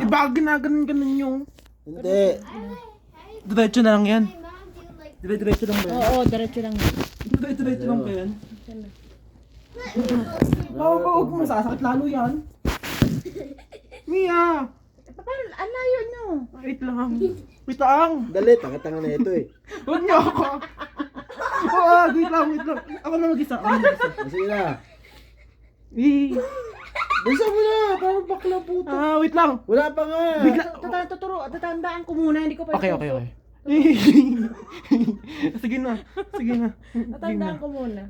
Baka ginaganon-ganon yung... Hindi. Diretso na lang yan. Diretso lang ba yan? Oo, diretso lang. Diretso lang ba yan? Huwag mo masasakit lalo yan. Mia! Paano? Alayo nyo. Wait lang. Wait lang. Dali, tanga-tanga na ito eh. Huwag niyo ako. Wait lang. Ako na mag-isa. Sige na. Bilisan mo na, parang bakla puto. Wait lang. Wala pa nga. Bigla. Tatandaan ko muna, hindi ko pa Okay. Sige na. Tatandaan ko muna.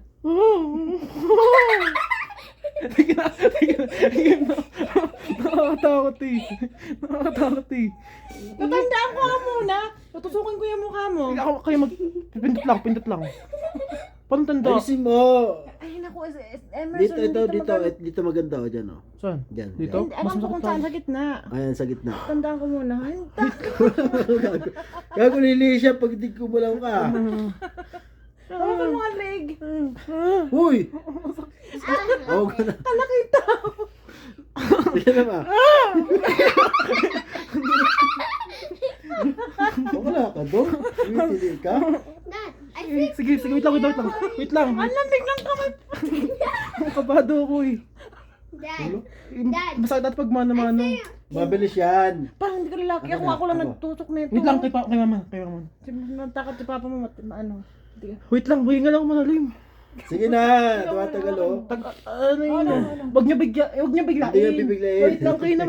Sige na. Nakakatakot eh. Tatandaan ko nga muna. Tutusukin ko yung mukha mo. Kayo pindot lang. Paano tanda? Alisin mo. Ay, naku, Emerson. Dito maganda o dyan o. Saan? Dyan. Dito? Hindi, alam ko kung saan, sa gitna. Ayan, sa gitna. Tandaan ko muna. Gago lili siya pag di kumulaw ka. Tama ka mga leg. Huy! Huwag ka na. Kalakita. Sige na ba? Wala ka doon? Hindi ka? Sige, wait lang. Ang lamig ng kamay. Kabado ako eh. Dad. Masakit natin pag mano-mano. Mabilis yan. Parang hindi ka lalaki. Ako lang nagtutok nito. Wait lang, kay mama. Natakot si papa mo. Ano? Wait lang, huwag lang ako malalim. Sige na, tumatagal o. Ano yun? Huwag niyo biglain. Hindi nga bibiglayin. Wait lang, kayo na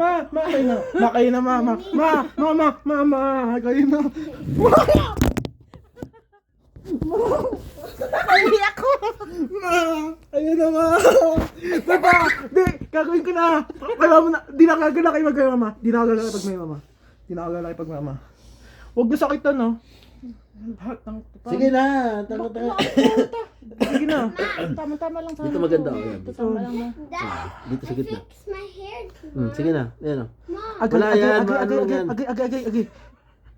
kayo na mama. Mama, kayo na. Ay, ako! Ayun na ma. Papa, di, gagawin ko na. Kaya mo na, di na kagala kayo mag-mama. Di na kagala pag may mama. Huwag na sakitan no. Sige na, tanga-tanga. Sige na. Tama-tama lang sana. Dito maganda o. Tama lang na. Dad, Dito sa gitna. fix my hair tomorrow. Sige na, ayan o. Mom. Agay.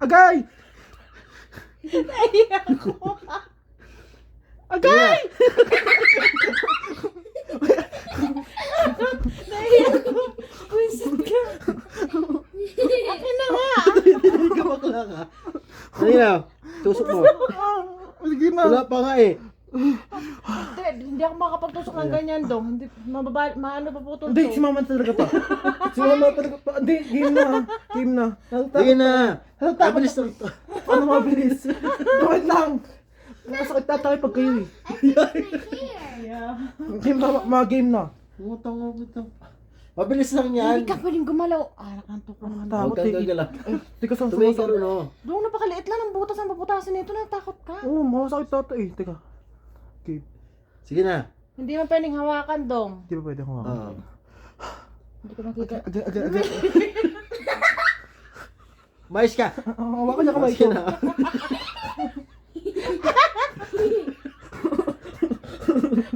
Agay! Nahiya ko. Wisit ka. Akin na nga. Hindi ka bakla ka. Sige na, tusok mo. Sige na. Wala pa nga eh. Hindi ako makapagtusok ng ganyan dong. Hindi, maano pa po ito. Hindi, si mama talaga pa. Hindi, game na. Sige na. Mabilis na ito. Paano mabilis? Wait lang. Masakit tatay pag kayo eh. Yeah. Game na. Utang mo ito. Mabilis lang yan. Hindi ka pwedeng gumalaw. Nakantok ko naman. Huwag kang gagala. Teka, saan Tumigil rin o. Doon napakaliit lang ng butas ang paputasin nito. Natakot ka. Oo, masakit tatay eh. Teka. Okay. Sige na. Hindi mo pwedeng hawakan dong. Di ba pwede hawakan? Oo. Hindi ko makita. Agay. Mais ka. Hawakan niya kamay ko. Sige na.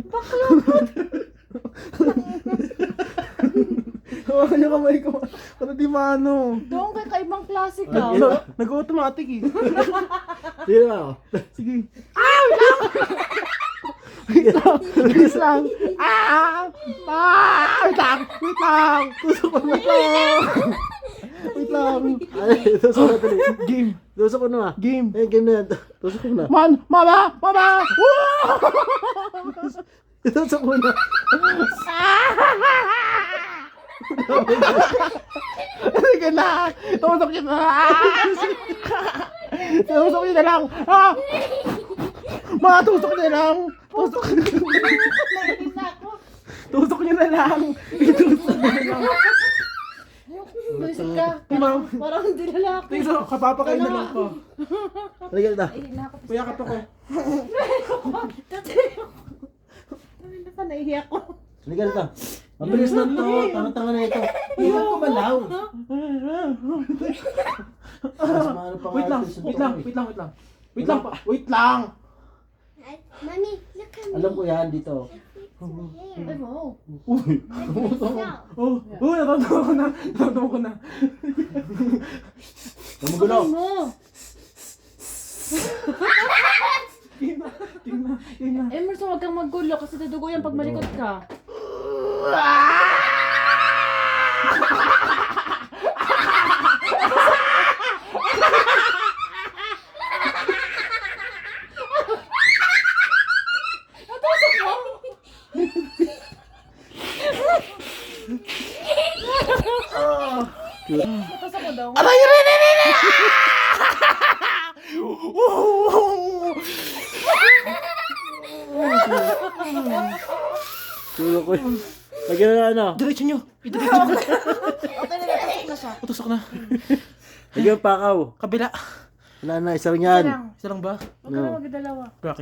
Bakla po. Hawakan niya kamay ko. Para di maano. Doon kay kaibang klase ka. Nag-automatic eh. Sige na. Sige. Bilis lang. Wait lang. Tusok ko na Wait lang. Tusok na tuloy. Game. Tusok ko na. Game. Game na yan. Tusok ko na. Mama! Tusok ko na. Sige na. Tusok niyo na. Tusok niyo na lang. Tusok niyo na lang. Tusok niyo na lang. Buisit ka. Ma'am. Parang hindi lalaki. Tingso, kapapakain na lang ko. Halika na. Ay, nako. Payakap ako. Naihiya ko. Halika na. Mabilis na ito. Tanga-tanga na ito. Iwan ko malaw. Wait lang. Mommy, look at me. Alam ko yan dito. Ay mo. Uy. Natantawa ko na. Magulo. Ay mo. Tingnan. Emerson, huwag kang maggulo kasi dudugo yan pag malikot ka. Putusok mo daw. Aray, aray, aray, aray! Tulo ko. Lagyan na ano. Diretso nyo. Okay na, putusok na siya. Putusok na. Lagyan pakaw. Kabila. Wala na, isa lang yan. Isa lang. Isa lang ba? Huwag ka na magdalawa. Bakit?